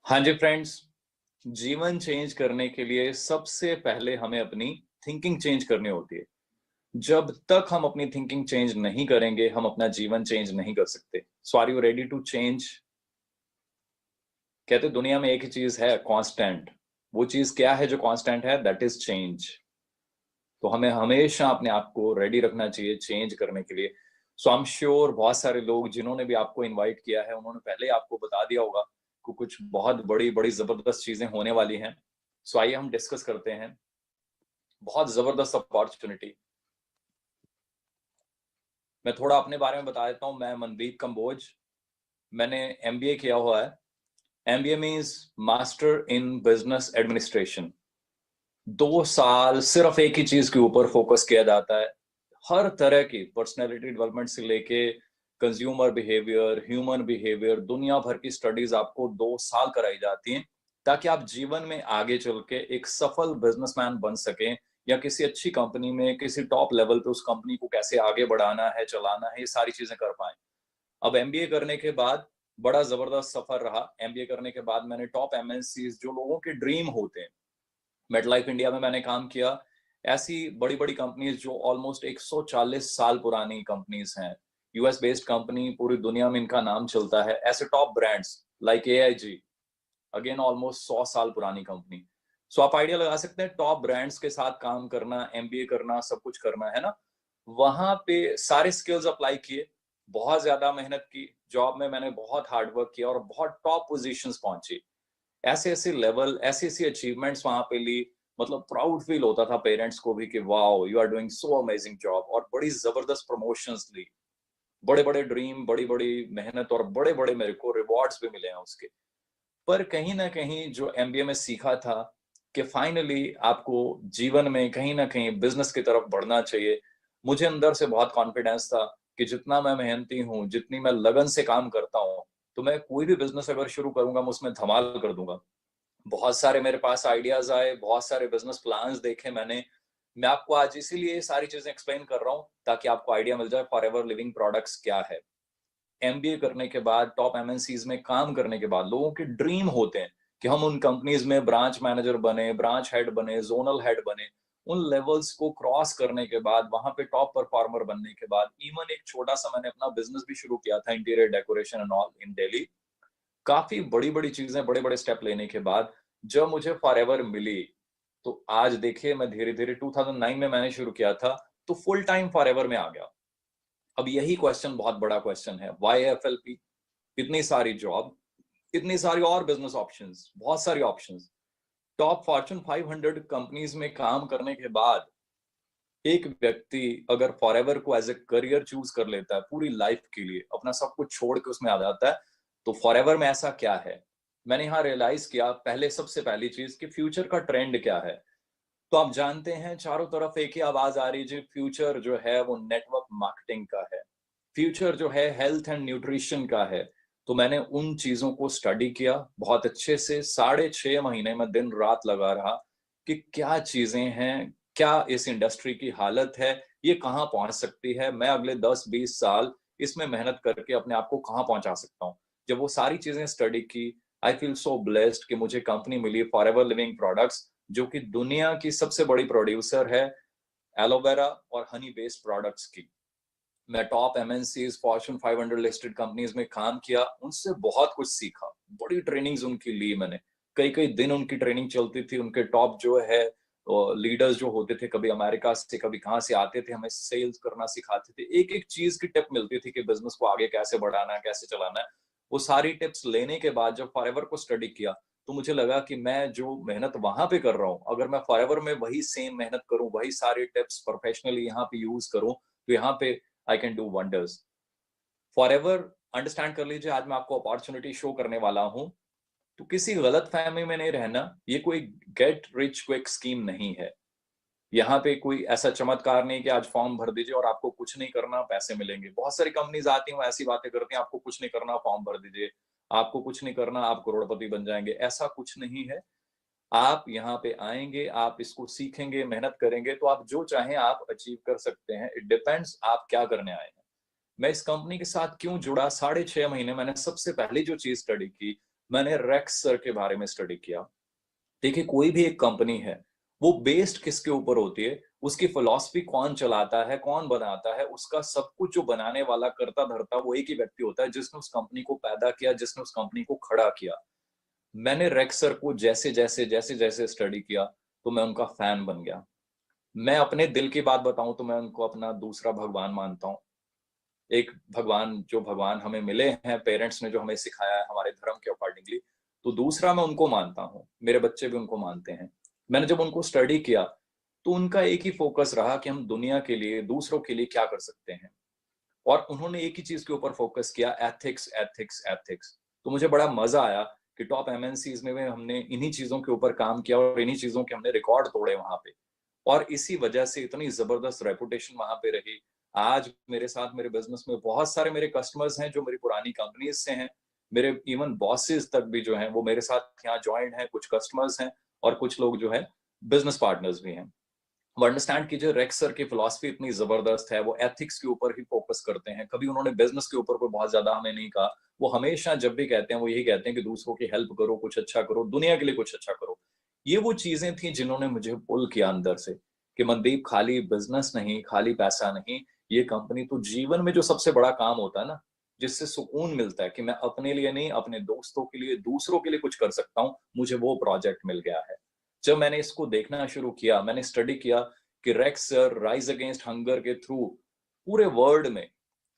हाँ जी फ्रेंड्स, जीवन चेंज करने के लिए सबसे पहले हमें अपनी थिंकिंग चेंज करनी होती है। जब तक हम अपनी थिंकिंग चेंज नहीं करेंगे, हम अपना जीवन चेंज नहीं कर सकते। So are you ready to change? कहते दुनिया में एक ही चीज है कांस्टेंट। वो चीज क्या है जो कांस्टेंट है? That is change. तो हमें हमेशा अपने आप को रेडी रखना चाहिए चेंज करने के लिए। सो आई एम श्योर बहुत सारे लोग जिन्होंने भी आपको इनवाइट किया है, उन्होंने पहले ही आपको बता दिया होगा कि कुछ बहुत बड़ी बड़ी जबरदस्त चीजें होने वाली हैं। सो आइए हम डिस्कस करते हैं। बहुत जबरदस्त अपॉर्चुनिटी। मैं थोड़ा अपने बारे में बता देता हूँ। मैं मनदीप कंबोज। मैंने एमबीए किया हुआ है। MBA means master in business administration. 2 साल सिर्फ एक ही चीज के ऊपर फोकस किया जाता है। हर तरह की पर्सनैलिटी डेवलपमेंट से लेके कंज्यूमर बिहेवियर, ह्यूमन बिहेवियर, दुनिया भर की स्टडीज आपको 2 साल कराई जाती हैं, ताकि आप जीवन में आगे चल के एक सफल बिजनेसमैन बन सकें, या किसी अच्छी कंपनी में किसी टॉप लेवल पे उस कंपनी को कैसे आगे बढ़ाना है, चलाना है, ये सारी चीजें कर पाए। अब एमबीए करने के बाद बड़ा जबरदस्त सफर रहा। एमबीए करने के बाद मैंने टॉप एमएनसी जो लोगों के ड्रीम होते हैं, मेटलाइफ इंडिया में मैंने काम किया। ऐसी बड़ी बड़ी कंपनीज जो ऑलमोस्ट 140 साल पुरानी कंपनीज हैं, यूएस बेस्ड कंपनी, पूरी दुनिया में इनका नाम चलता है। ऐसे top brands like AIG, again almost 100 साल पुरानी कंपनी। सो आप आइडिया लगा सकते हैं, टॉप ब्रांड्स के साथ काम करना, एमबीए करना, सब कुछ करना है ना। वहां पे सारे स्किल्स अप्लाई किए, बहुत ज्यादा मेहनत की। जॉब में मैंने बहुत हार्ड वर्क किया और बहुत टॉप पोजीशंस पहुंची। ऐसे ऐसे लेवल, ऐसी ऐसी अचीवमेंट्स वहां पे ली। मतलब प्राउड फील होता था पेरेंट्स को भी कि wow, you are doing so amazing job. और बड़ी जबरदस्त प्रमोशंस ली, बड़े बड़े ड्रीम, बड़ी बड़ी मेहनत, और बड़े बड़े मेरे को रिवॉर्ड्स भी मिले हैं उसके। पर कहीं ना कहीं जो एमबीए में सीखा था कि फाइनली आपको जीवन में कहीं ना कहीं बिजनेस की तरफ बढ़ना चाहिए। मुझे अंदर से बहुत कॉन्फिडेंस था कि जितना मैं मेहनती हूँ, जितनी मैं लगन से काम करता हूँ, तो मैं कोई भी बिजनेस अगर शुरू करूंगा, मैं उसमें धमाल कर दूंगा। बहुत सारे मेरे पास आइडियाज आए, बहुत सारे बिजनेस प्लान्स देखे मैंने। मैं आपको आज इसीलिए ये सारी चीजें एक्सप्लेन कर रहा हूँ, ताकि आपको आइडिया मिल जाए फॉरएवर लिविंग प्रोडक्ट्स क्या है। एमबीए करने के बाद, टॉप एमएनसीज में काम करने के बाद, लोगों के ड्रीम होते हैं कि हम उन कंपनीज में ब्रांच मैनेजर बने, ब्रांच हेड बने, जोनल हेड बने। उन लेवल्स को क्रॉस करने के बाद, वहां पे टॉप परफॉर्मर बनने के बाद, इवन एक छोटा सा मैंने अपना बिजनेस भी शुरू किया था, interior decoration and all in Delhi. काफी बड़ी बड़ी चीजें, बड़े बड़े स्टेप लेने के बाद जब मुझे फॉरएवर मिली, तो आज देखिए, मैं धीरे धीरे 2009 में मैंने शुरू किया था, तो फुल टाइम फॉरएवर में आ गया। अब यही क्वेश्चन बहुत बड़ा क्वेश्चन है, वाई एफएलपी? इतनी सारी जॉब, इतनी सारी और बिजनेस ऑप्शंस, बहुत सारी ऑप्शंस, टॉप फॉर्च्यून 500 कंपनीज में काम करने के बाद एक व्यक्ति अगर फॉरएवर को एज ए करियर चूज कर लेता है, पूरी लाइफ के लिए अपना सब कुछ छोड़ के उसमें आ जाता है, तो फॉरएवर में ऐसा क्या है? मैंने यहाँ रियलाइज किया, पहले सबसे पहली चीज कि फ्यूचर का ट्रेंड क्या है। तो आप जानते हैं, चारों तरफ एक ही आवाज आ रही है, फ्यूचर जो है वो नेटवर्क मार्केटिंग का है, फ्यूचर जो है हेल्थ एंड न्यूट्रिशन का है। तो मैंने उन चीजों को स्टडी किया बहुत अच्छे से। 6.5 महीने में दिन रात लगा रहा कि क्या चीजें हैं, क्या इस इंडस्ट्री की हालत है, ये कहाँ पहुंच सकती है, मैं अगले 10-20 साल इसमें मेहनत करके अपने आप को कहाँ पहुंचा सकता हूँ। जब वो सारी चीजें स्टडी की, आई फील सो ब्लेस्ड कि मुझे कंपनी मिली फॉरएवर लिविंग प्रोडक्ट्स, जो कि दुनिया की सबसे बड़ी प्रोड्यूसर है एलोवेरा और हनी बेस्ड प्रोडक्ट्स की। मैं top MNCs, Fortune 500 listed companies में काम किया, उनसे बहुत कुछ सीखा। बड़ी ट्रेनिंग्स उनकी ली मैंने। कई कई दिन उनकी ट्रेनिंग चलती थी। उनके टॉप जो है लीडर्स जो होते थे, कभी अमेरिका से, कभी कहाँ से आते थे, हमें सेल्स करना सिखाते थे। एक एक चीज की टिप मिलती थी कि बिजनेस को आगे कैसे बढ़ाना है, कैसे चलाना है। वो सारी टिप्स लेने के बाद जब फॉरएवर को स्टडी किया, तो मुझे लगा कि मैं जो मेहनत वहां पे कर रहा हूँ, अगर मैं फॉरएवर में वही सेम मेहनत करूं, वही सारी टिप्स प्रोफेशनली यहाँ पे यूज करूं, तो यहाँ पे I can do wonders. Forever, understand कर लीजिए, आज मैं आपको अपॉर्चुनिटी शो करने वाला हूं। तो किसी गलत फहमी में नहीं रहना, ये कोई गेट रिच क्विक स्कीम नहीं है। यहाँ पे कोई ऐसा चमत्कार नहीं कि आज फॉर्म भर दीजिए और आपको कुछ नहीं करना, पैसे मिलेंगे। बहुत सारी कंपनीज आती हैं, वो ऐसी बातें करती हैं, आपको कुछ नहीं करना, फॉर्म भर दीजिए, आपको कुछ नहीं करना, आप करोड़पति बन जाएंगे। ऐसा कुछ नहीं है। आप यहाँ पे आएंगे, आप इसको सीखेंगे, मेहनत करेंगे, तो आप जो चाहें आप अचीव कर सकते हैं। इट डिपेंड्स आप क्या करने आए हैं। मैं इस कंपनी के साथ क्यों जुड़ा? 6.5 महीने मैंने सबसे पहली जो चीज स्टडी की, मैंने रेक्स सर के बारे में स्टडी किया। देखिए, कोई भी एक कंपनी है, वो बेस्ड किसके ऊपर होती है, उसकी फिलॉसफी कौन चलाता है, कौन बनाता है, उसका सब कुछ जो बनाने वाला, करता धरता, वो एक ही व्यक्ति होता है जिसने उस कंपनी को पैदा किया, जिसने उस कंपनी को खड़ा किया। मैंने रेक्स सर को जैसे-जैसे स्टडी किया, तो मैं उनका फैन बन गया। मैं अपने दिल की बात बताऊँ तो मैं उनको अपना दूसरा भगवान मानता हूँ। एक भगवान, जो भगवान हमें मिले हैं, पेरेंट्स ने जो हमें सिखाया है हमारे धर्म के अकॉर्डिंगली, तो दूसरा मैं उनको मानता हूँ। मेरे बच्चे भी उनको मानते हैं। मैंने जब उनको स्टडी किया, तो उनका एक ही फोकस रहा कि हम दुनिया के लिए, दूसरों के लिए क्या कर सकते हैं। और उन्होंने एक ही चीज के ऊपर फोकस किया, एथिक्स, एथिक्स, एथिक्स। तो मुझे बड़ा मजा आया कि टॉप एमएनसीज में भी हमने इन्हीं चीजों के ऊपर काम किया और इन्हीं चीजों के हमने रिकॉर्ड तोड़े वहां पे। और इसी वजह से इतनी जबरदस्त रेपुटेशन वहां पे रही। आज मेरे साथ मेरे बिजनेस में बहुत सारे मेरे कस्टमर्स हैं जो मेरी पुरानी कंपनीज से हैं। मेरे इवन बॉसेस तक भी जो हैं वो मेरे साथ यहाँ ज्वाइंट हैं, कुछ कस्टमर्स हैं और कुछ लोग जो है बिजनेस पार्टनर्स भी हैं। वो अंडरस्टैंड कीजिए, रेक्स सर की फिलॉसफी इतनी जबरदस्त है, वो एथिक्स के ऊपर ही फोकस करते हैं। कभी उन्होंने बिजनेस के ऊपर कोई बहुत ज्यादा हमें नहीं कहा। वो हमेशा जब भी कहते हैं वो यही कहते हैं कि दूसरों की हेल्प करो, कुछ अच्छा करो, दुनिया के लिए कुछ अच्छा करो। ये वो चीजें थी जिन्होंने मुझे पुल किया अंदर से कि मनदीप, खाली बिजनेस नहीं, खाली पैसा नहीं, ये कंपनी तो जीवन में जो सबसे बड़ा काम होता है ना, जिससे सुकून मिलता है कि मैं अपने लिए नहीं, अपने दोस्तों के लिए, दूसरों के लिए कुछ कर सकता हूँ, मुझे वो प्रोजेक्ट मिल गया है। जब मैंने इसको देखना शुरू किया, मैंने स्टडी किया कि racks sir rise against hunger के थ्रू पूरे वर्ल्ड में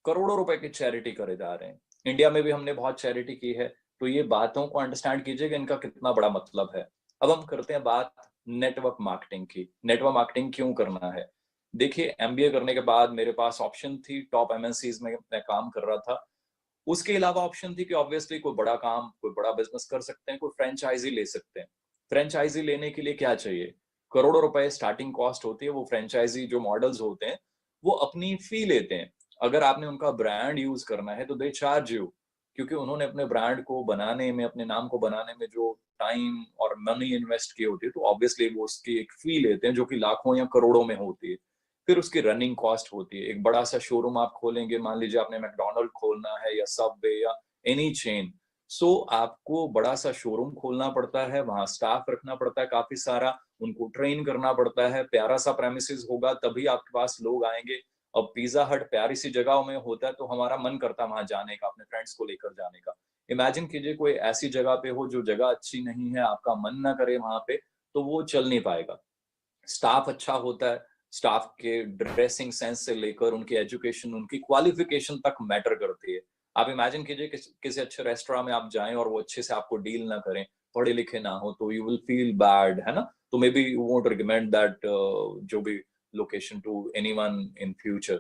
करोड़ों रुपए की चैरिटी करे जा रहे हैं। इंडिया में भी हमने बहुत चैरिटी की है। तो ये बातों को अंडरस्टैंड कीजिए कि इनका कितना बड़ा मतलब है। अब हम करते हैं बात नेटवर्क मार्केटिंग की। नेटवर्क मार्केटिंग क्यों करना है? देखिए, एमबीए करने के बाद मेरे पास ऑप्शन थी, टॉप एमएनसीज में मैं काम कर रहा था। उसके अलावा ऑप्शन थी कि ऑब्वियसली कोई बड़ा काम, कोई बड़ा बिजनेस कर सकते हैं, कोई फ्रेंचाइजी ले सकते हैं। फ्रेंचाइजी लेने के लिए क्या चाहिए? करोड़ों रुपए स्टार्टिंग कॉस्ट होती है। वो फ्रेंचाइजी जो मॉडल्स होते हैं, वो अपनी फी लेते हैं। अगर आपने उनका ब्रांड यूज करना है तो दे चार्ज यू, क्योंकि उन्होंने अपने ब्रांड को बनाने में, अपने नाम को बनाने में जो टाइम और मनी इन्वेस्ट की होती है, तो ऑब्वियसली वो उसकी एक फी लेते हैं जो कि लाखों या करोड़ों में होती है। फिर उसकी रनिंग कॉस्ट होती है। एक बड़ा सा शोरूम आप खोलेंगे, मान लीजिए आपने मैकडॉनल्ड खोलना है या सबवे या एनी चेन, सो आपको बड़ा सा शोरूम खोलना पड़ता है, वहां स्टाफ रखना पड़ता है काफी सारा, उनको ट्रेन करना पड़ता है, प्यारा सा प्रेमिसेस होगा तभी आपके पास लोग आएंगे। अब पिज्जा हट प्यारी सी जगह में होता है तो हमारा मन करता है वहां जाने का, अपने फ्रेंड्स को लेकर जाने का। इमेजिन कीजिए कोई ऐसी जगह पे हो जो जगह अच्छी नहीं है, आपका मन ना करे वहां पे, तो वो चल नहीं पाएगा। स्टाफ अच्छा होता है, स्टाफ के ड्रेसिंग सेंस से लेकर उनकी एजुकेशन, उनकी क्वालिफिकेशन तक मैटर करती है। आप इमेजिन कीजिए किसी अच्छे रेस्टोरेंट में आप जाएं और वो अच्छे से आपको डील ना करें, पढ़े लिखे ना हो, तो यू विल फील बैड, है ना? तो maybe you won't recommend that जो भी location to anyone in future.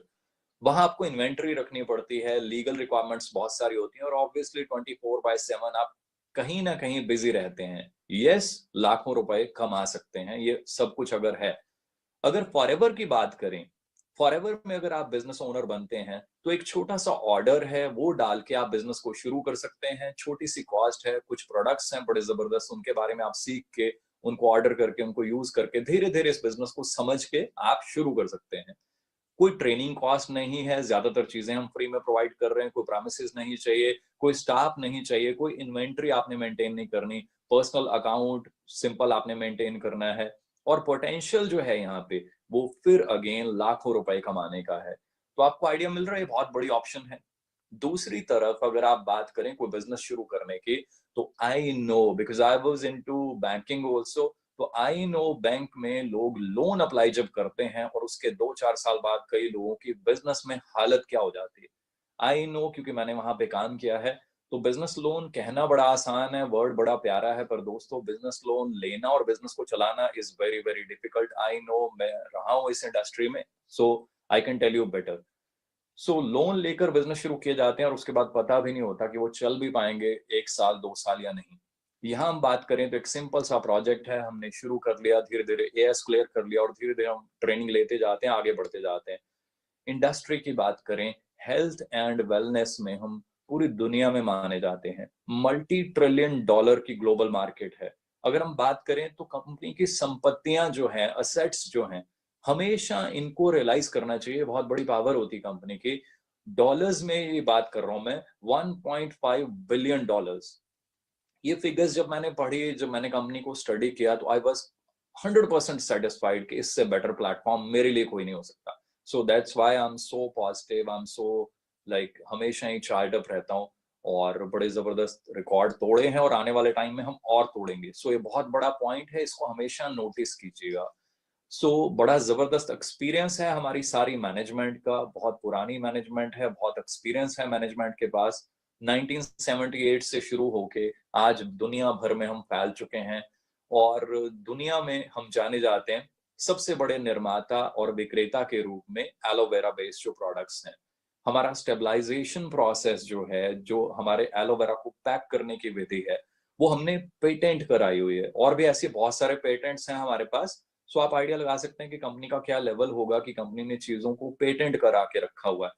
वहां आपको इन्वेंटरी रखनी पड़ती है, लीगल रिक्वायरमेंट्स बहुत सारी होती हैं और ऑब्वियसली 24/7 आप कहीं ना कहीं बिजी रहते हैं। यस, लाखों रुपए कमा सकते हैं, ये सब कुछ अगर है। अगर फॉरएवर की बात करें, फॉरएवर में अगर आप बिजनेस ओनर बनते हैं, तो एक छोटा सा ऑर्डर है, वो डाल के आप बिजनेस को शुरू कर सकते हैं। छोटी सी कॉस्ट है, कुछ प्रोडक्ट्स हैं बड़े जबरदस्त, उनके बारे में आप सीख के, उनको ऑर्डर करके, उनको यूज करके धीरे धीरे इस बिजनेस को समझ के आप शुरू कर सकते हैं। कोई ट्रेनिंग कॉस्ट नहीं है, ज्यादातर चीजें हम फ्री में प्रोवाइड कर रहे हैं। कोई प्रोमिसेस नहीं चाहिए, कोई स्टाफ नहीं चाहिए, कोई इन्वेंट्री आपने मेंटेन नहीं करनी, पर्सनल अकाउंट सिंपल आपने मेंटेन करना है। और पोटेंशियल जो है यहाँ पे, वो फिर अगेन लाखों रुपए कमाने का है। तो आपको आइडिया मिल रहा है, बहुत बड़ी ऑप्शन है। दूसरी तरफ अगर आप बात करें कोई बिजनेस शुरू करने की, तो I know because I was into banking also, तो आई नो बैंक में लोग लोन अप्लाई जब करते हैं और उसके 2-4 साल बाद कई लोगों की बिजनेस में हालत क्या हो जाती है। आई नो, क्योंकि मैंने वहां पे काम किया है। तो बिजनेस लोन कहना बड़ा आसान है, वर्ड बड़ा प्यारा है, पर दोस्तों बिजनेस लोन लेना और बिजनेस को चलाना is very very difficult. I know, मैं रहा हूँ इस इंडस्ट्री में, so I can tell you better. So loan लेकर बिजनेस शुरू किए जाते हैं और उसके बाद पता भी नहीं होता कि वो चल भी पाएंगे 1 साल 2 साल या नहीं। यहाँ हम बात करें तो एक सिंपल सा प्रोजेक्ट है, हमने शुरू कर लिया, धीरे धीरे एएस क्लियर कर लिया और धीरे धीरे हम ट्रेनिंग लेते जाते हैं, आगे बढ़ते जाते हैं। इंडस्ट्री की बात करें, हेल्थ एंड वेलनेस में हम पूरी दुनिया में माने जाते हैं। मल्टी ट्रिलियन डॉलर की ग्लोबल मार्केट है। अगर हम बात करें तो कंपनी की संपत्तियां जो हैं, असेट्स जो हैं, हमेशा इनको रियलाइज करना चाहिए। बहुत बड़ी पावर होती है कंपनी की। डॉलर्स में ये बात कर रहा हूं मैं, 1.5 बिलियन डॉलर्स। ये फिगर्स जब मैंने पढ़ी, जब मैंने कंपनी को स्टडी किया, तो आई वाज 100% सेटिस्फाइड कि इससे बेटर प्लेटफॉर्म मेरे लिए कोई नहीं हो सकता। So that's why I am so positive, I am so like हमेशा ही चार्ज अप रहता हूँ, और बड़े जबरदस्त रिकॉर्ड तोड़े हैं और आने वाले टाइम में हम और तोड़ेंगे। सो ये बहुत बड़ा पॉइंट है, इसको हमेशा नोटिस कीजिएगा। बड़ा जबरदस्त एक्सपीरियंस है हमारी सारी मैनेजमेंट का, बहुत पुरानी मैनेजमेंट है, बहुत एक्सपीरियंस है मैनेजमेंट के पास। 1978 से शुरू होके आज दुनिया भर में हम फैल चुके हैं, और दुनिया में हम जाने जाते हैं सबसे बड़े निर्माता और विक्रेता के रूप में एलोवेरा बेस्ड जो प्रोडक्ट्स हैं। हमारा स्टेबलाइजेशन प्रोसेस जो है, जो हमारे एलोवेरा को पैक करने की विधि है, वो हमने पेटेंट कराई हुई है, और भी ऐसे बहुत सारे पेटेंट्स हैं हमारे पास। आप आइडिया लगा सकते हैं कि कंपनी का क्या लेवल होगा कि कंपनी ने चीजों को पेटेंट करा के रखा हुआ है।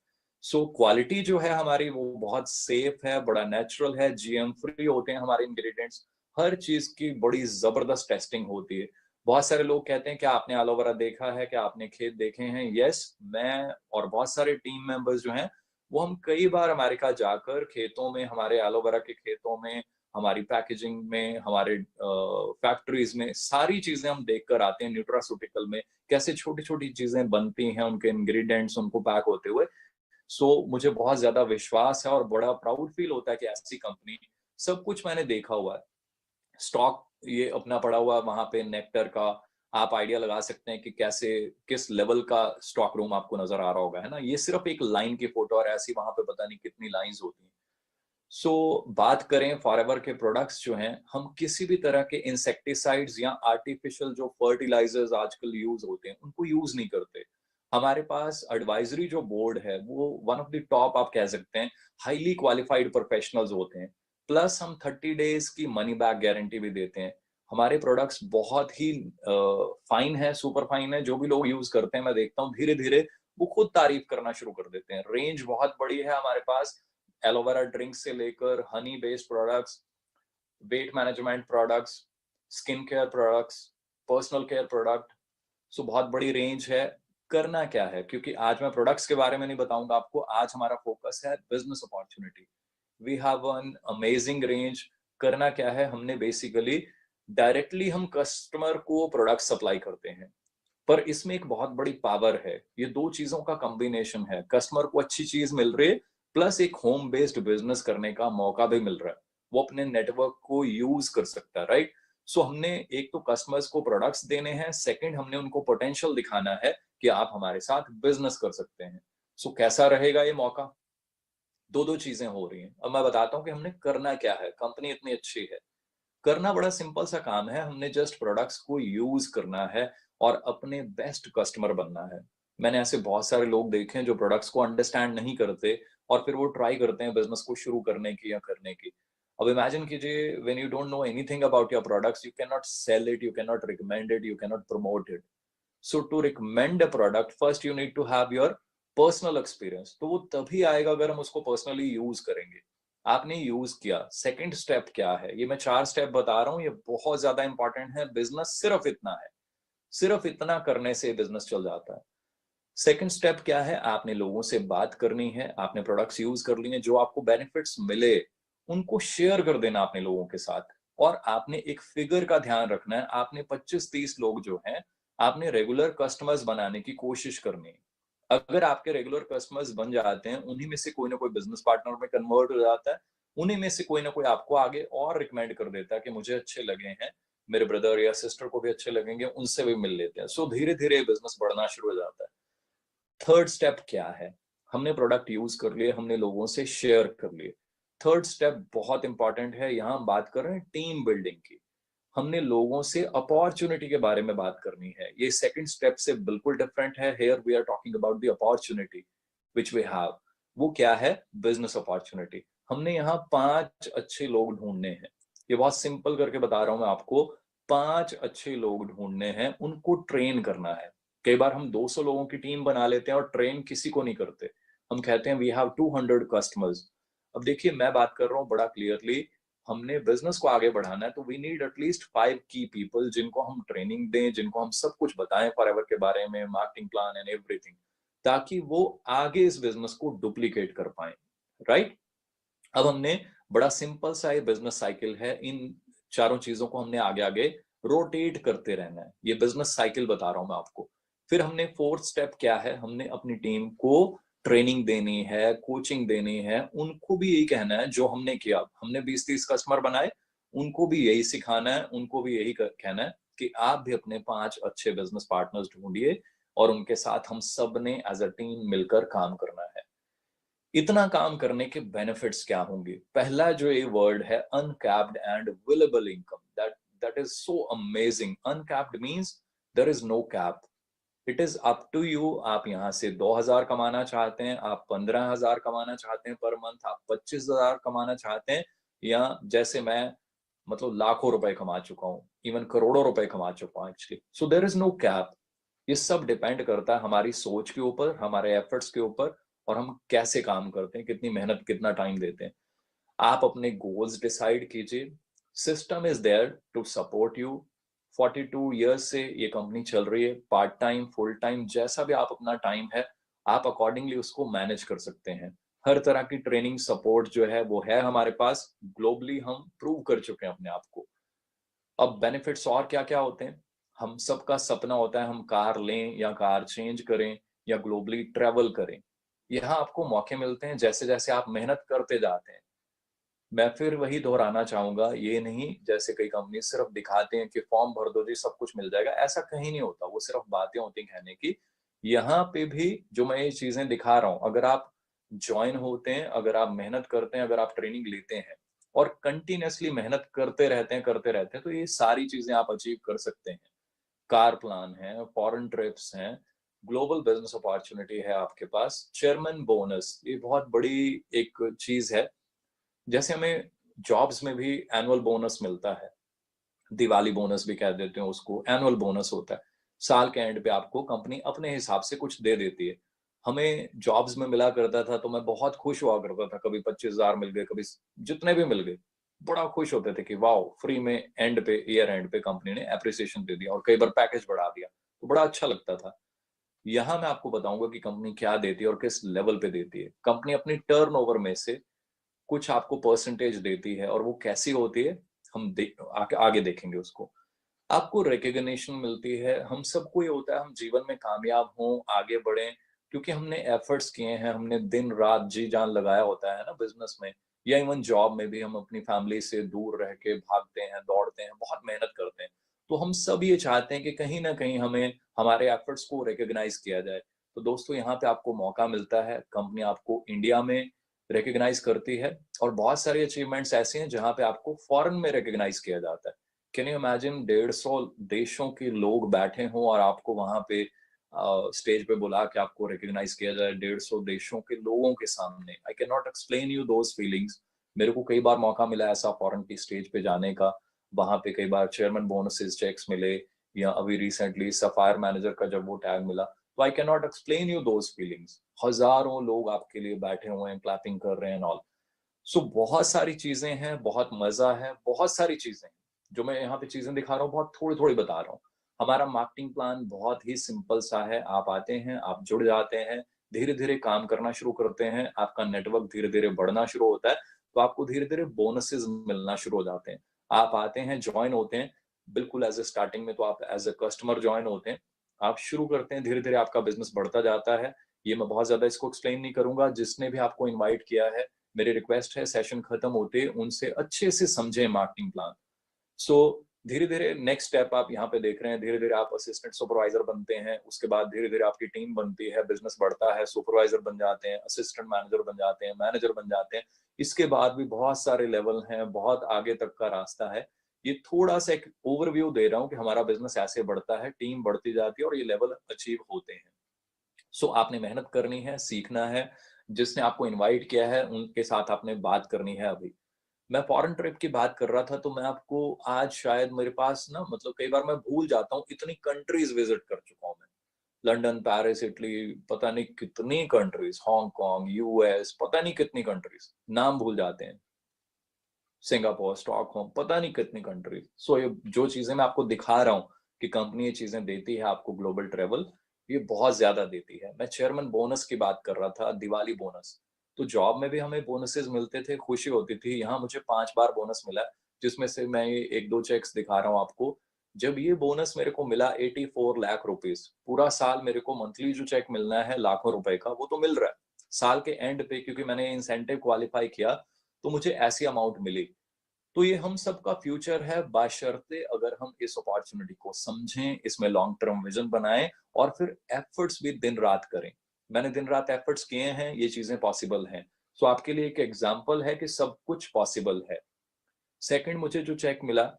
क्वालिटी जो है हमारी वो बहुत सेफ है, बड़ा नेचुरल है, जीएम फ्री होते हैं हमारे इंग्रेडिएंट्स। हर चीज की बड़ी जबरदस्त टेस्टिंग होती है। बहुत सारे लोग कहते हैं क्या आपने एलोवेरा देखा है, क्या आपने खेत देखे हैं? यस, मैं और बहुत सारे टीम मेंबर्स जो हैं, वो हम कई बार अमेरिका जाकर खेतों में, हमारे एलोवेरा के खेतों में, हमारी पैकेजिंग में, हमारे फैक्ट्रीज में सारी चीजें हम देख कर आते हैं। न्यूट्रास्यूटिकल में कैसे छोटी छोटी चीजें बनती हैं, उनके इंग्रेडिएंट्स उनको पैक होते हुए। मुझे बहुत ज्यादा विश्वास है और बड़ा प्राउड फील होता है कि ऐसी कंपनी, सब कुछ मैंने देखा हुआ है। स्टॉक ये अपना पड़ा हुआ है वहां पे नेक्टर का, आप आइडिया लगा सकते हैं कि कैसे, किस लेवल का स्टॉक रूम आपको नजर आ रहा होगा, है ना? ये सिर्फ एक लाइन की फोटो, और ऐसी वहां पे पता नहीं कितनी लाइंस होती हैं। बात करें फॉरएवर के प्रोडक्ट्स जो हैं, हम किसी भी तरह के इंसेक्टिसाइड्स या आर्टिफिशियल जो फर्टिलाइजर्स आजकल यूज होते हैं, उनको यूज नहीं करते। हमारे पास एडवाइजरी जो बोर्ड है, वो वन ऑफ द टॉप आप कह सकते हैं, हाईली क्वालिफाइड प्रोफेशनल्स होते हैं। प्लस हम 30 डेज की मनी बैक गारंटी भी देते हैं। हमारे प्रोडक्ट्स बहुत ही फाइन है, सुपर फाइन है। जो भी लोग यूज करते हैं, मैं देखता हूँ धीरे धीरे वो खुद तारीफ करना शुरू कर देते हैं। रेंज बहुत बड़ी है हमारे पास, एलोवेरा ड्रिंक से लेकर Honey based products, weight management products, skin care products, personal care product. बहुत बड़ी रेंज है। करना क्या है, क्योंकि आज मैं प्रोडक्ट्स के बारे में नहीं बताऊंगा आपको, आज हमारा फोकस है business opportunity. We have an amazing range. करना क्या है, हमने बेसिकली डायरेक्टली हम कस्टमर को प्रोडक्ट सप्लाई करते हैं, पर इसमें एक बहुत बड़ी पावर है। ये दो चीजों का कॉम्बिनेशन है, कस्टमर को अच्छी चीज मिल रही है, प्लस एक होम बेस्ड बिजनेस करने का मौका भी मिल रहा है। वो अपने नेटवर्क को यूज कर सकता है, राइट? हमने एक तो कस्टमर्स को प्रोडक्ट्स देने हैं, सेकंड हमने उनको पोटेंशियल दिखाना है कि आप हमारे साथ बिजनेस कर सकते हैं। कैसा रहेगा ये मौका? दो दो चीजें हो रही हैं। अब मैं बताता हूँ कि हमने करना क्या है। कंपनी इतनी अच्छी है, करना बड़ा सिंपल सा काम है। हमने जस्ट प्रोडक्ट्स को यूज करना है और अपने बेस्ट कस्टमर बनना है। मैंने ऐसे बहुत सारे लोग देखे हैं जो प्रोडक्ट्स को अंडरस्टैंड नहीं करते, और फिर वो ट्राई करते हैं बिजनेस को शुरू करने की या करने की। अब इमेजिन कीजिए, when you don't know anything about your products, you can not sell it, you can not recommend it, you can not promote it. To recommend a product, first you need to have your personal experience. तो वो तभी आएगा अगर हम उसको personally use करेंगे। आपने use किया, सेकंड स्टेप क्या है? ये मैं 4 स्टेप बता रहा हूँ, ये बहुत ज्यादा इंपॉर्टेंट है। बिजनेस सिर्फ इतना है, सिर्फ इतना करने से बिजनेस चल जाता है। सेकंड स्टेप क्या है? आपने लोगों से बात करनी है, आपने प्रोडक्ट्स यूज कर लिए, जो आपको बेनिफिट्स मिले उनको शेयर कर देना अपने लोगों के साथ। और आपने एक फिगर का ध्यान रखना है, आपने 25-30 लोग जो हैं, आपने रेगुलर कस्टमर्स बनाने की कोशिश करनी है। अगर आपके रेगुलर कस्टमर्स बन जाते हैं, उन्हीं में से कोई ना कोई बिजनेस पार्टनर में कन्वर्ट हो जाता है, उन्हीं में से कोई ना कोई आपको आगे और रिकमेंड कर देता है कि मुझे अच्छे लगे हैं, मेरे ब्रदर या सिस्टर को भी अच्छे लगेंगे, उनसे भी मिल लेते हैं। धीरे धीरे बिजनेस बढ़ना शुरू हो जाता है। थर्ड स्टेप क्या है? हमने प्रोडक्ट यूज कर लिए, हमने लोगों से शेयर कर लिए। थर्ड स्टेप बहुत इंपॉर्टेंट है, यहां हम बात कर रहे हैं टीम बिल्डिंग की। हमने लोगों से अपॉर्चुनिटी के बारे में बात करनी है। ये सेकंड स्टेप से बिल्कुल डिफरेंट है। Here we are talking about the opportunity which we have. वो क्या है? Business opportunity. हमने यहाँ 5 अच्छे लोग ढूंढने हैं। ये बहुत सिंपल करके बता रहा हूं मैं आपको। 5 अच्छे लोग ढूंढने हैं, उनको ट्रेन करना है। कई बार हम 200 लोगों की टीम बना लेते हैं और ट्रेन किसी को नहीं करते। हम कहते हैं वी हैव 200 कस्टमर्स। अब देखिए, मैं बात कर रहा हूँ बड़ा क्लियरली, हमने बिजनेस को आगे बढ़ाना है तो वी नीड एटलीस्ट 5 की पीपल, जिनको हम ट्रेनिंग दें, जिनको हम सब कुछ बताएं फॉरएवर के बारे में, मार्केटिंग प्लान एंड एवरीथिंग, ताकि वो आगे इस बिजनेस को डुप्लीकेट कर पाए, राइट? अब हमने बड़ा सिंपल सा ये बिजनेस साइकिल है, इन चारों चीजों को हमने आगे आगे रोटेट करते रहना है। ये बिजनेस साइकिल बता रहा हूं मैं आपको। फिर हमने फोर्थ स्टेप क्या है, हमने अपनी टीम को ट्रेनिंग देनी है, कोचिंग देनी है, उनको भी यही कहना है जो हमने किया। हमने 20-30 कस्टमर बनाए, उनको भी यही सिखाना है, उनको भी यही कहना है कि आप भी अपने 5 अच्छे बिजनेस पार्टनर्स ढूंढिए और उनके साथ हम सब ने एज अ टीम मिलकर काम करना है। इतना काम करने के बेनिफिट्स क्या होंगे? पहला जो ये वर्ड है, uncapped and available income, that is so amazing. Uncapped means there is no cap, it is up to you. आप यहाँ से 2,000 कमाना चाहते हैं, आप 15,000 कमाना चाहते हैं पर मंथ, आप 25,000 कमाना चाहते हैं, या जैसे मैं मतलब लाखों रुपए कमा चुका हूँ, इवन करोड़ों रुपए कमा चुका हूँ actually. So there is no cap. ये सब डिपेंड करता है हमारी सोच के ऊपर, हमारे एफर्ट्स के ऊपर, और हम कैसे काम करते हैं, कितनी मेहनत, कितना टाइम देते हैं। आप अपने गोल्स डिसाइड कीजिए। System is there to support you. 42 years से ये कंपनी चल रही है, पार्ट टाइम, फुल टाइम, जैसा भी आप अपना टाइम है, आप अकॉर्डिंगली उसको मैनेज कर सकते हैं। हर तरह की ट्रेनिंग सपोर्ट जो है वो है हमारे पास। ग्लोबली हम प्रूव कर चुके हैं अपने आप को। अब बेनिफिट्स और क्या क्या होते हैं? हम सबका सपना होता है हम कार लें या कार चेंज करें या ग्लोबली ट्रेवल करें। यहाँ आपको मौके मिलते हैं जैसे जैसे आप मेहनत करते जाते हैं। मैं फिर वही दोहराना चाहूंगा, ये नहीं जैसे कई कंपनी सिर्फ दिखाते हैं कि फॉर्म भर दो जी सब कुछ मिल जाएगा, ऐसा कहीं नहीं होता। वो सिर्फ बातें होती हैं कहने की। यहाँ पे भी जो मैं ये चीजें दिखा रहा हूँ, अगर आप ज्वाइन होते हैं, अगर आप मेहनत करते हैं, अगर आप ट्रेनिंग लेते हैं और कंटिन्यूअसली मेहनत करते रहते हैं, तो ये सारी चीजें आप अचीव कर सकते हैं। कार प्लान है, फॉरेन ट्रिप्स हैं, ग्लोबल बिजनेस अपॉर्चुनिटी है आपके पास, चेयरमैन बोनस, ये बहुत बड़ी एक चीज है। जैसे हमें जॉब्स में भी एनुअल बोनस मिलता है, दिवाली बोनस भी कह देते हैं उसको, एनुअल बोनस होता है। साल के एंड पे आपको कंपनी अपने हिसाब से कुछ दे देती है। हमें जॉब्स में मिला करता था तो मैं बहुत खुश हुआ करता था, कभी 25,000 मिल गए, कभी जितने भी मिल गए, बड़ा खुश होते थे कि वाओ, फ्री में एंड पे, ईयर एंड पे कंपनी ने एप्रिसिएशन दे दिया और कई बार पैकेज बढ़ा दिया, तो बड़ा अच्छा लगता था। यहाँ मैं आपको बताऊंगा कि कंपनी क्या देती है और किस लेवल पे देती है। कंपनी अपनी टर्नओवर में से कुछ आपको परसेंटेज देती है, और वो कैसी होती है हम आगे देखेंगे उसको। आपको रिकग्निशन मिलती है, हम सबको ये होता है हम जीवन में कामयाब हों, आगे बढ़ें, क्योंकि हमने एफर्ट्स किए हैं, हमने दिन रात जी जान लगाया होता है ना बिजनेस में, या इवन जॉब में भी हम अपनी फैमिली से दूर रह के भागते हैं, दौड़ते हैं, बहुत मेहनत करते हैं। तो हम सब ये चाहते हैं कि कहीं ना कहीं हमें हमारे एफर्ट्स को रिकग्नाइज किया जाए। तो दोस्तों, यहाँ पे आपको मौका मिलता है, कंपनी आपको इंडिया में रिकग्नाइज करती है, और बहुत सारी अचीवमेंट्स ऐसी हैं जहाँ पे आपको फॉरेन में रिकग्नाइज किया जाता है। कैन यू इमेजिन 150 देशों के लोग बैठे हों और आपको वहां पे स्टेज पे बुला के आपको रिकग्नाइज किया जाए 150 देशों के लोगों के सामने। I can not explain you those feelings. मेरे को कई बार मौका मिला ऐसा फॉरेन की स्टेज पे जाने का, वहां पे कई बार चेयरमैन बोनसेस चेक्स मिले, या अभी रिसेंटली सफायर मैनेजर का जब वो टैग मिला, तो I can not explain you those feelings. हजारों लोग आपके लिए बैठे हुए हैं, क्लैपिंग कर रहे हैं ऑल। सो बहुत सारी चीजें हैं, बहुत मजा है, बहुत सारी चीजें हैं। जो मैं यहाँ पे चीजें दिखा रहा हूँ बहुत थोड़ी थोड़ी बता रहा हूँ। हमारा मार्केटिंग प्लान बहुत ही सिंपल सा है। आप आते हैं, आप जुड़ जाते हैं, धीरे धीरे काम करना शुरू करते हैं, आपका नेटवर्क धीरे धीरे बढ़ना शुरू होता है, तो आपको धीरे धीरे बोनसेस मिलना शुरू हो जाते हैं। आप आते हैं, ज्वाइन होते हैं, बिल्कुल एज ए स्टार्टिंग में तो आप एज ए कस्टमर ज्वाइन होते हैं। आप शुरू करते हैं, धीरे धीरे आपका बिजनेस बढ़ता जाता है। ये मैं बहुत ज्यादा इसको एक्सप्लेन नहीं करूंगा। जिसने भी आपको इन्वाइट किया है, मेरी रिक्वेस्ट है सेशन खत्म होते उनसे अच्छे से समझें मार्केटिंग प्लान। सो धीरे धीरे नेक्स्ट स्टेप आप यहाँ पे देख रहे हैं, धीरे धीरे आप असिस्टेंट सुपरवाइजर बनते हैं, उसके बाद धीरे धीरे आपकी टीम बनती है, बिजनेस बढ़ता है, सुपरवाइजर बन जाते हैं, असिस्टेंट मैनेजर बन जाते हैं, मैनेजर बन जाते हैं। इसके बाद भी बहुत सारे लेवल हैं, बहुत आगे तक का रास्ता है। ये थोड़ा सा एक ओवरव्यू दे रहा हूँ कि हमारा बिजनेस ऐसे बढ़ता है, टीम बढ़ती जाती है और ये लेवल अचीव होते हैं। सो आपने मेहनत करनी है, सीखना है। जिसने आपको इनवाइट किया है उनके साथ आपने बात करनी है। अभी मैं फॉरेन ट्रिप की बात कर रहा था, तो मैं आपको आज शायद मेरे पास ना, मतलब कई बार मैं भूल जाता हूँ, इतनी कंट्रीज विजिट कर चुका हूँ मैं। लंदन, पेरिस, इटली, पता नहीं कितनी कंट्रीज, हांगकांग, यूएस, पता नहीं कितनी कंट्रीज, नाम भूल जाते हैं। सिंगापुर, स्टॉकहोम, पता नहीं कितनी कंट्रीज। सो ये जो चीजें मैं आपको दिखा रहा हूँ कि कंपनी ये चीजें देती है आपको, ग्लोबल ट्रेवल, ये बहुत ज्यादा देती है। मैं चेयरमैन बोनस की बात कर रहा था, दिवाली बोनस। तो जॉब में भी हमें बोनसेस मिलते थे, खुशी होती थी। यहाँ मुझे 5 बार बोनस मिला, जिसमें से मैं ये 1-2 चेक्स दिखा रहा हूँ आपको। जब ये बोनस मेरे को मिला 84 लाख रुपीस, पूरा साल मेरे को मंथली जो चेक मिलना है लाखों रुपए का, वो तो मिल रहा है। साल के एंड पे क्योंकि मैंने इंसेंटिव क्वालिफाई किया, तो मुझे ऐसी अमाउंट मिली। तो ये हम सबका फ्यूचर है, बशर्ते अगर हम इस अपॉर्चुनिटी को समझें, इसमें लॉन्ग टर्म विजन बनाएं और फिर एफर्ट्स भी दिन रात करें। मैंने दिन रात एफर्ट्स किए हैं, ये चीजें पॉसिबल हैं। सो आपके लिए एक एग्जांपल है कि सब कुछ पॉसिबल है। सेकंड, मुझे जो चेक मिला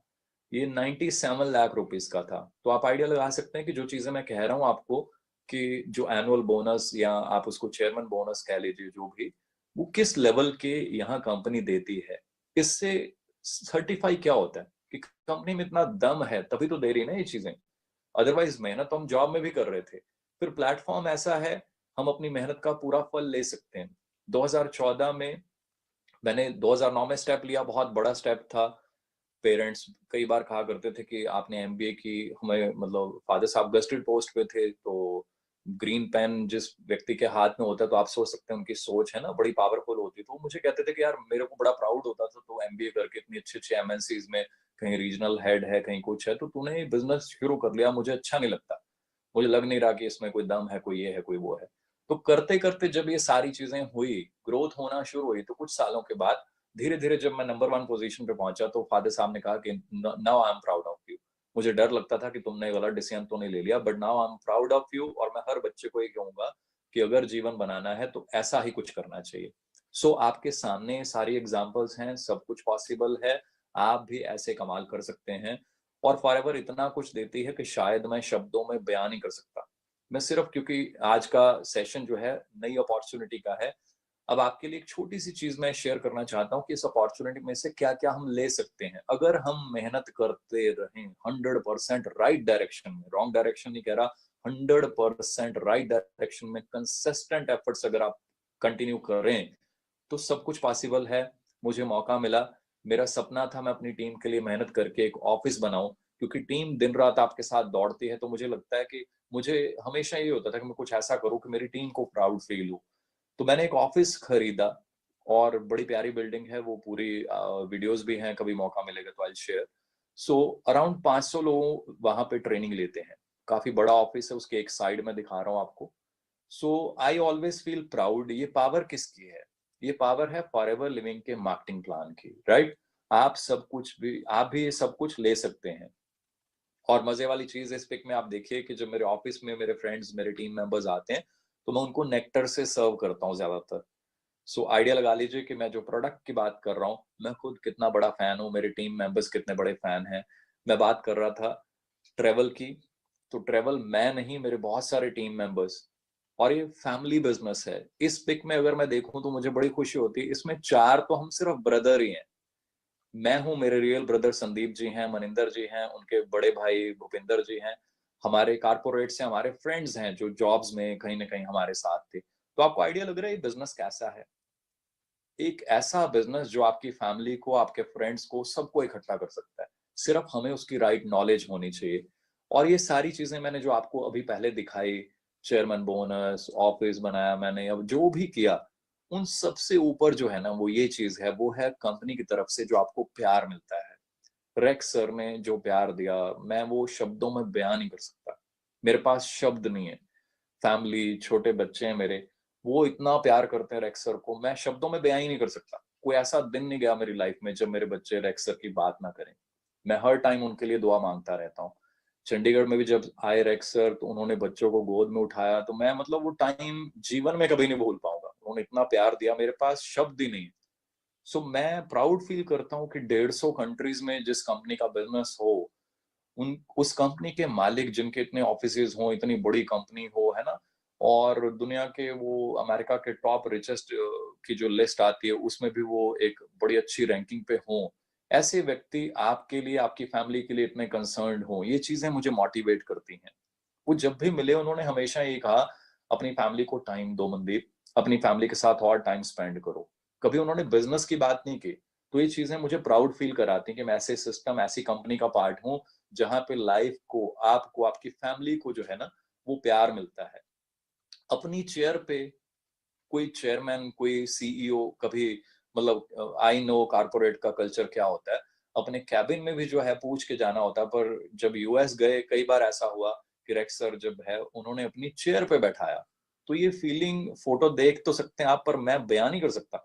ये 97 लाख रुपीस का था। तो आप आइडिया लगा सकते हैं कि जो चीजें मैं कह रहा हूं आपको, कि जो एनुअल बोनस या आप उसको चेयरमैन बोनस कह लीजिए, जो भी, वो किस लेवल के यहाँ कंपनी देती है। इससे सर्टिफाई क्या होता है कि कंपनी में इतना दम है, तभी तो दे रही है ना ये चीजें। अदरवाइज मेहनत तो हम जॉब में भी कर रहे थे। फिर प्लेटफॉर्म ऐसा है, हम अपनी मेहनत का पूरा फल ले सकते हैं। 2014 में मैंने 2009 में स्टेप लिया, बहुत बड़ा स्टेप था। पेरेंट्स कई बार कहा करते थे कि आपने एमबीए की, हमें मतलब फादर साहब गस्टेड पोस्ट पे थे, तो ग्रीन पेन जिस व्यक्ति के हाथ में होता है, तो आप सोच सकते हैं उनकी सोच है ना बड़ी पावरफुल होती है। तो वो मुझे कहते थे कि यार मेरे को बड़ा प्राउड होता था, तो एमबीए करके इतनी अच्छी अच्छी एमएनसीज में कहीं रीजनल हेड है, कहीं कुछ है, तो तूने बिजनेस शुरू कर लिया, मुझे अच्छा नहीं लगता। मुझे लग नहीं रहा कि इसमें कोई दम है, कोई ये है, कोई वो है। तो करते करते जब ये सारी चीजें हुई, ग्रोथ होना शुरू हुई, तो कुछ सालों के बाद धीरे धीरे जब मैं नंबर 1 पोजीशन पे पहुंचा, तो फादर साहब ने कहा कि now I am proud of you. मुझे डर लगता था कि तुमने गलत डिसीजन तो नहीं ले लिया, but now I am proud of you. और मैं हर बच्चे को ये कहूंगा कि अगर जीवन बनाना है तो ऐसा ही कुछ करना चाहिए। सो आपके सामने सारी एग्जांपल्स हैं, सब कुछ पॉसिबल है। आप भी ऐसे कमाल कर सकते हैं। और फॉरएवर इतना कुछ देती है कि शायद मैं शब्दों में बयान नहीं कर सकता। मैं सिर्फ, क्योंकि आज का सेशन जो है नई अपॉर्चुनिटी का है, अब आपके लिए एक छोटी सी चीज मैं शेयर करना चाहता हूँ कि इस अपॉर्चुनिटी में से क्या क्या हम ले सकते हैं अगर हम मेहनत करते रहें 100% राइट डायरेक्शन में। रॉन्ग डायरेक्शन नहीं कह रहा, 100% राइट डायरेक्शन में कंसिस्टेंट एफर्ट्स अगर आप कंटिन्यू करें, तो सब कुछ पॉसिबल है। मुझे मौका मिला, मेरा सपना था मैं अपनी टीम के लिए मेहनत करके एक ऑफिस बनाऊं, क्योंकि टीम दिन रात आपके साथ दौड़ती है। तो मुझे लगता है कि मुझे हमेशा ये होता था कि मैं कुछ ऐसा करूं कि मेरी टीम को प्राउड फील हो। तो मैंने एक ऑफिस खरीदा, और बड़ी प्यारी बिल्डिंग है वो पूरी। वीडियोस भी हैं, कभी मौका मिलेगा तो आई शेयर। सो अराउंड 500 लोग वहां पे ट्रेनिंग लेते हैं। काफी बड़ा ऑफिस है, उसके एक साइड में दिखा रहा हूँ आपको। सो आई ऑलवेज फील प्राउड। ये पावर किसकी है? ये पावर है फॉरएवर लिविंग के मार्केटिंग प्लान की, राइट? आप भी ये सब कुछ ले सकते हैं। और मजे वाली चीज इस पिक में आप देखिए कि जब मेरे ऑफिस में मेरे फ्रेंड्स, मेरे टीम मेंबर्स आते हैं, तो मैं उनको नेक्टर से सर्व करता हूँ ज्यादातर। सो आइडिया लगा लीजिए कि मैं जो प्रोडक्ट की बात कर रहा हूँ, मैं खुद कितना बड़ा फैन हूँ, मेरे टीम मेंबर्स कितने बड़े फैन हैं। मैं बात कर रहा था ट्रेवल की, तो ट्रेवल मैं नहीं, मेरे बहुत सारे टीम मेंबर्स। और ये फैमिली बिजनेस है। इस पिक में अगर मैं देखूं तो मुझे बड़ी खुशी होती है, इसमें 4 तो हम सिर्फ ब्रदर ही हैं। मैं हूं, मेरे रियल ब्रदर संदीप जी हैं, मनिंदर जी हैं, उनके बड़े भाई भूपिंदर जी हैं। हमारे कारपोरेट से हमारे फ्रेंड्स हैं जो जॉब्स में कहीं ना कहीं हमारे साथ थे। तो आपको आइडिया लग रहा है ये बिजनेस कैसा है? एक ऐसा बिजनेस जो आपकी फैमिली को, आपके फ्रेंड्स को, सबको इकट्ठा कर सकता है। सिर्फ हमें उसकी राइट नॉलेज होनी चाहिए। और ये सारी चीजें मैंने जो आपको अभी पहले दिखाई, चेयरमैन बोनस, ऑफिस बनाया मैंने, अब जो भी किया, उन सबसे ऊपर जो है ना, वो ये चीज है, वो है कंपनी की तरफ से जो आपको प्यार मिलता है। रेक्स सर ने जो प्यार दिया, मैं वो शब्दों में बयान नहीं कर सकता। मेरे पास शब्द नहीं है। फैमिली, छोटे बच्चे हैं मेरे, वो इतना प्यार करते हैं रेक्स सर को, मैं शब्दों में बयां ही नहीं कर सकता। कोई ऐसा दिन नहीं गया मेरी लाइफ में जब मेरे बच्चे रेक्स सर की बात ना करें। मैं हर टाइम उनके लिए दुआ मांगता रहता हूँ। चंडीगढ़ में भी जब आए रेक्स सर, तो उन्होंने बच्चों को गोद में उठाया, तो मैं मतलब वो टाइम जीवन में कभी नहीं भूल पाऊंगा। उन्होंने इतना प्यार दिया, मेरे पास शब्द ही नहीं है। सो मैं प्राउड फील करता हूँ कि 150 कंट्रीज में जिस कंपनी का बिजनेस हो, उन उस कंपनी के मालिक जिनके इतने ऑफिसेज हो, इतनी बड़ी कंपनी हो, है ना, और दुनिया के वो अमेरिका के टॉप रिचेस्ट की जो लिस्ट आती है उसमें भी वो एक बड़ी अच्छी रैंकिंग पे हो, ऐसे व्यक्ति आपके लिए, आपकी फैमिली के लिए इतने कंसर्न्ड हो, ये चीजें मुझे मोटिवेट करती हैं। वो जब भी मिले उन्होंने हमेशा ये कहा, अपनी फैमिली को टाइम दो मनदीप, अपनी फैमिली के साथ और टाइम स्पेंड करो। कभी उन्होंने बिजनेस की बात नहीं की। तो ये चीजें मुझे प्राउड फील कराती हैं कि मैं ऐसे सिस्टम, ऐसी कंपनी का पार्ट हूँ जहां पे लाइफ को, आपको, आपकी फैमिली को जो है ना, वो प्यार मिलता है। अपनी चेयर पे कोई चेयरमैन, कोई सीईओ कभी, मतलब आई नो कॉर्पोरेट का कल्चर क्या होता है, अपने कैबिन में भी जो है पूछ के जाना होता है। पर जब यूएस गए, कई बार ऐसा हुआ कि रेक्स सर जब है उन्होंने अपनी चेयर पे बैठाया, तो ये फीलिंग फोटो देख तो सकते हैं आप, पर मैं बयान नहीं कर सकता।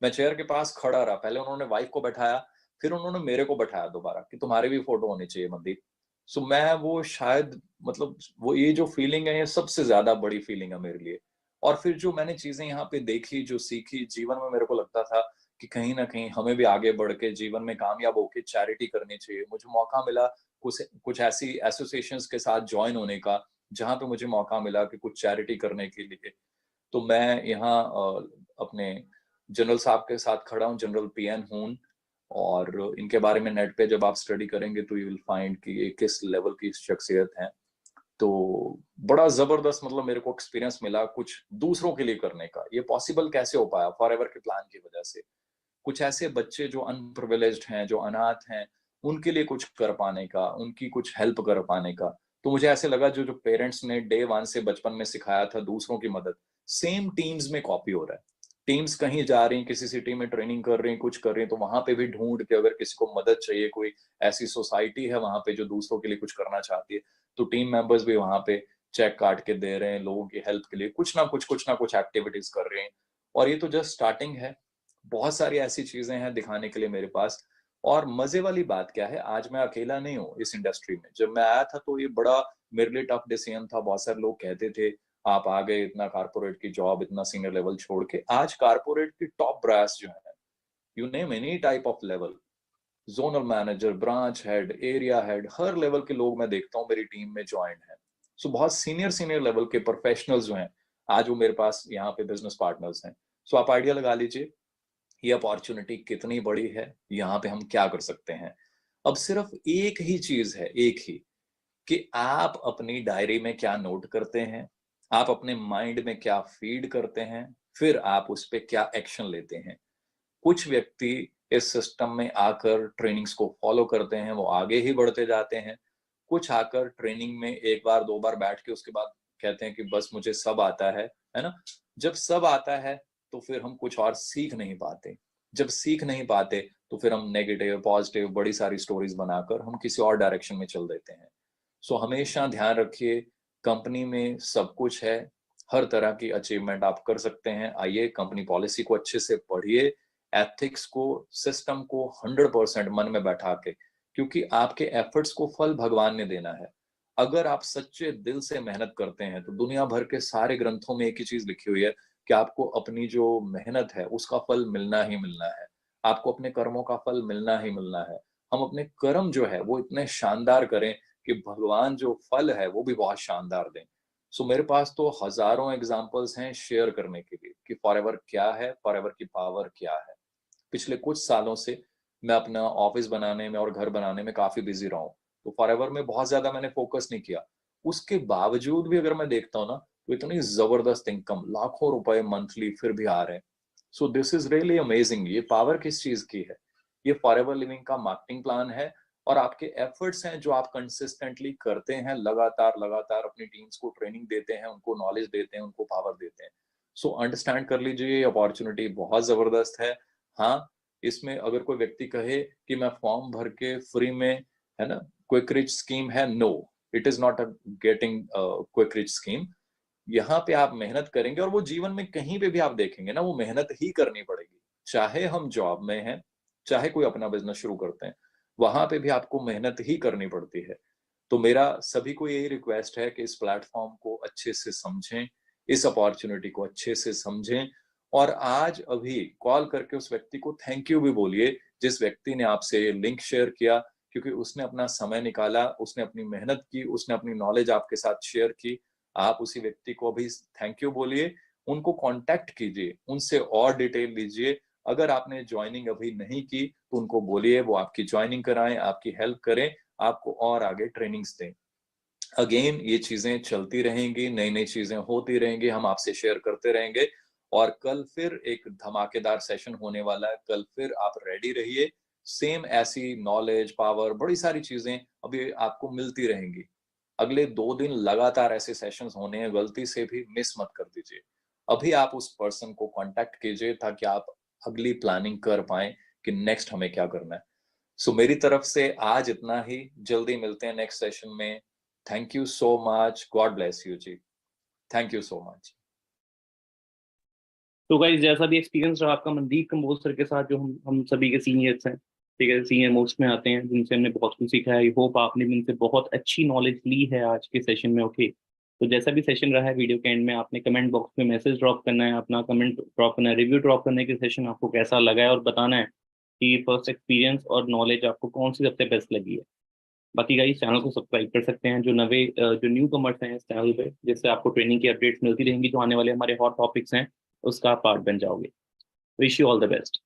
मैं चेयर के पास खड़ा रहा, पहले उन्होंने वाइफ को बैठाया, फिर उन्होंने मेरे को बैठाया दोबारा कि तुम्हारी भी फोटो होनी चाहिए मनदीप। सो मैं वो शायद, मतलब वो ये जो फीलिंग है, ये सबसे ज्यादा बड़ी फीलिंग है मेरे लिए। और फिर जो मैंने चीजें यहाँ पे देखी, जो सीखी जीवन में, मेरे को लगता था कि कहीं ना कहीं हमें भी आगे बढ़ के जीवन में कामयाब होके चैरिटी करनी चाहिए। मुझे मौका मिला कुछ कुछ ऐसी एसोसिएशंस के साथ ज्वाइन होने का, जहाँ पे मुझे मौका मिला कि कुछ चैरिटी करने के लिए। तो मैं यहाँ अपने जनरल साहब के साथ खड़ा हूँ, जनरल पीएन हून। और इनके बारे में नेट पे जब आप स्टडी करेंगे तो यू विल फाइंड कि ये किस लेवल की शख्सियत है। तो बड़ा जबरदस्त, मतलब मेरे को एक्सपीरियंस मिला कुछ दूसरों के लिए करने का। ये पॉसिबल कैसे हो पाया? फॉरएवर के प्लान की वजह से। कुछ ऐसे बच्चे जो अनप्रिविलेज्ड हैं, जो अनाथ हैं, उनके लिए कुछ कर पाने का, उनकी कुछ हेल्प कर पाने का। तो मुझे ऐसे लगा जो जो पेरेंट्स ने डे वन से बचपन में सिखाया था दूसरों की मदद, सेम टीम्स में कॉपी हो रहा है। टीम्स कहीं जा रही हैं, किसी सिटी में ट्रेनिंग कर रही हैं, कुछ कर रही हैं, तो वहां पे भी ढूंढ के अगर किसी को मदद चाहिए, कोई ऐसी सोसाइटी है वहां पे जो दूसरों के लिए कुछ करना चाहती है, तो टीम मेंबर्स भी वहां पे चेक काट के दे रहे हैं लोगों की हेल्प के लिए, कुछ ना कुछ एक्टिविटीज कर रहे हैं। और ये तो जस्ट स्टार्टिंग है, बहुत सारी ऐसी चीजें हैं दिखाने के लिए मेरे पास। और मजे वाली बात क्या है, आज मैं अकेला नहीं हूँ इस इंडस्ट्री में। जब मैं आया था तो ये बड़ा मेरे लिए टफ डिसीजन था। बहुत सारे लोग कहते थे आप आ गए इतना कारपोरेट की जॉब, इतना सीनियर लेवल छोड़ के। आज कारपोरेट की टॉप ब्रास जो है, you name any type of level, zonal manager, branch head, area head, her level के लोग मैं देखता हूँ मेरी टीम में ज्वाइन है। सो बहुत सीनियर सीनियर लेवल के प्रोफेशनल्स जो हैं, आज वो मेरे पास यहाँ पे बिजनेस पार्टनर्स हैं। सो आप आइडिया लगा लीजिए ये अपॉर्चुनिटी कितनी बड़ी है, यहाँ पे हम क्या कर सकते हैं। अब सिर्फ एक ही चीज है, एक ही, कि आप अपनी डायरी में क्या नोट करते हैं, आप अपने माइंड में क्या फीड करते हैं, फिर आप उस पर क्या एक्शन लेते हैं। कुछ व्यक्ति इस सिस्टम में आकर ट्रेनिंग्स को फॉलो करते हैं, वो आगे ही बढ़ते जाते हैं। कुछ आकर ट्रेनिंग में एक बार दो बार बैठ के उसके बाद कहते हैं कि बस मुझे सब आता है ना। जब सब आता है तो फिर हम कुछ और सीख नहीं पाते। जब सीख नहीं पाते तो फिर हम नेगेटिव पॉजिटिव बड़ी सारी स्टोरीज बनाकर हम किसी और डायरेक्शन में चल देते हैं। सो हमेशा ध्यान रखिए, कंपनी में सब कुछ है, हर तरह की अचीवमेंट आप कर सकते हैं। आइए कंपनी पॉलिसी को अच्छे से पढ़िए, एथिक्स को, सिस्टम को 100% मन में बैठा के, क्योंकि आपके एफर्ट्स को फल भगवान ने देना है। अगर आप सच्चे दिल से मेहनत करते हैं तो दुनिया भर के सारे ग्रंथों में एक ही चीज लिखी हुई है कि आपको अपनी जो मेहनत है उसका फल मिलना ही मिलना है। आपको अपने कर्मों का फल मिलना ही मिलना है। हम अपने कर्म जो है वो इतने शानदार करें कि भगवान जो फल है वो भी बहुत शानदार दें। सो मेरे पास तो हजारों एग्जाम्पल्स हैं शेयर करने के लिए कि फॉरएवर क्या है, फॉरएवर की पावर क्या है। पिछले कुछ सालों से मैं अपना ऑफिस बनाने में और घर बनाने में काफी बिजी रहा हूँ। तो फॉरएवर में बहुत ज्यादा मैंने फोकस नहीं किया। उसके बावजूद भी अगर मैं देखता हूँ ना, तो इतनी जबरदस्त इनकम, लाखों रुपए मंथली फिर भी आ रहे हैं। So this is really amazing. ये पावर किस चीज की है? ये फॉरएवर लिविंग का मार्केटिंग प्लान है और आपके एफर्ट्स हैं जो आप कंसिस्टेंटली करते हैं, लगातार लगातार अपनी टीम्स को ट्रेनिंग देते हैं, उनको नॉलेज देते हैं, उनको पावर देते हैं। सो अंडरस्टैंड कर लीजिए, ये अपॉर्चुनिटी बहुत जबरदस्त है। हाँ, इसमें अगर कोई व्यक्ति कहे कि मैं फॉर्म भर के फ्री में, है ना, क्विक रिच स्कीम है, no, it is not a getting quick rich scheme. यहाँ पे आप मेहनत करेंगे और वो जीवन में कहीं पे भी आप देखेंगे ना, वो मेहनत ही करनी पड़ेगी। चाहे हम जॉब में हैं, चाहे कोई अपना बिजनेस शुरू करते हैं, वहां पे भी आपको मेहनत ही करनी पड़ती है। तो मेरा सभी को यही रिक्वेस्ट है कि इस प्लेटफॉर्म को अच्छे से समझें, इस अपॉर्चुनिटी को अच्छे से समझें। और आज अभी कॉल करके उस व्यक्ति को थैंक यू भी बोलिए जिस व्यक्ति ने आपसे लिंक शेयर किया, क्योंकि उसने अपना समय निकाला, उसने अपनी मेहनत की, उसने अपनी नॉलेज आपके साथ शेयर की। आप उसी व्यक्ति को अभी थैंक यू बोलिए, उनको कांटेक्ट कीजिए, उनसे और डिटेल लीजिए। अगर आपने ज्वाइनिंग अभी नहीं की तो उनको बोलिए वो आपकी ज्वाइनिंग कराएं, आपकी हेल्प करें, आपको और आगे ट्रेनिंग्स दें। अगेन ये चीजें चलती रहेंगी, नई नई चीजें होती रहेंगी, हम आपसे शेयर करते रहेंगे। और कल फिर एक धमाकेदार सेशन होने वाला है, कल फिर आप रेडी रहिए। सेम ऐसी नॉलेज, पावर, बड़ी सारी चीजें अभी आपको मिलती रहेंगी। अगले 2 दिन लगातार ऐसे सेशंस होने हैं, गलती से भी मिस मत कर दीजिए। अभी आप उस पर्सन को कांटेक्ट कीजिए ताकि आप अगली प्लानिंग कर पाए कि नेक्स्ट हमें क्या करना है। सो मेरी तरफ से आज इतना ही, जल्दी मिलते हैं नेक्स्ट सेशन में। Thank you so much, God bless you ji, thank you so much. तो गाइस जैसा भी एक्सपीरियंस रहा आपका मनदीप कंबोज सर के साथ, जो हम सभी के सीनियर्स हैं, ठीक है, सीनियर मोस्ट में आते हैं, जिनसे हमने बहुत कुछ सीखा है। आई होप आपने भी इनसे बहुत अच्छी नॉलेज ली है आज के सेशन में। ओके, तो जैसा भी सेशन रहा है, वीडियो के एंड में आपने कमेंट बॉक्स में मैसेज ड्रॉप करना है, अपना कमेंट ड्रॉप करना है, रिव्यू ड्रॉप करने के सेशन आपको कैसा लगा है, और बताना है कि फर्स्ट एक्सपीरियंस और नॉलेज आपको कौन सी सबसे बेस्ट लगी है। बाकी गाइस चैनल को सब्सक्राइब कर सकते हैं, जो न्यू कमर्स हैं इस चैनल पे, जिससे आपको ट्रेनिंग की अपडेट्स मिलती रहेंगी, जो आने वाले हमारे हॉट टॉपिक्स हैं उसका आप पार्ट बन जाओगे। Wish you all the best.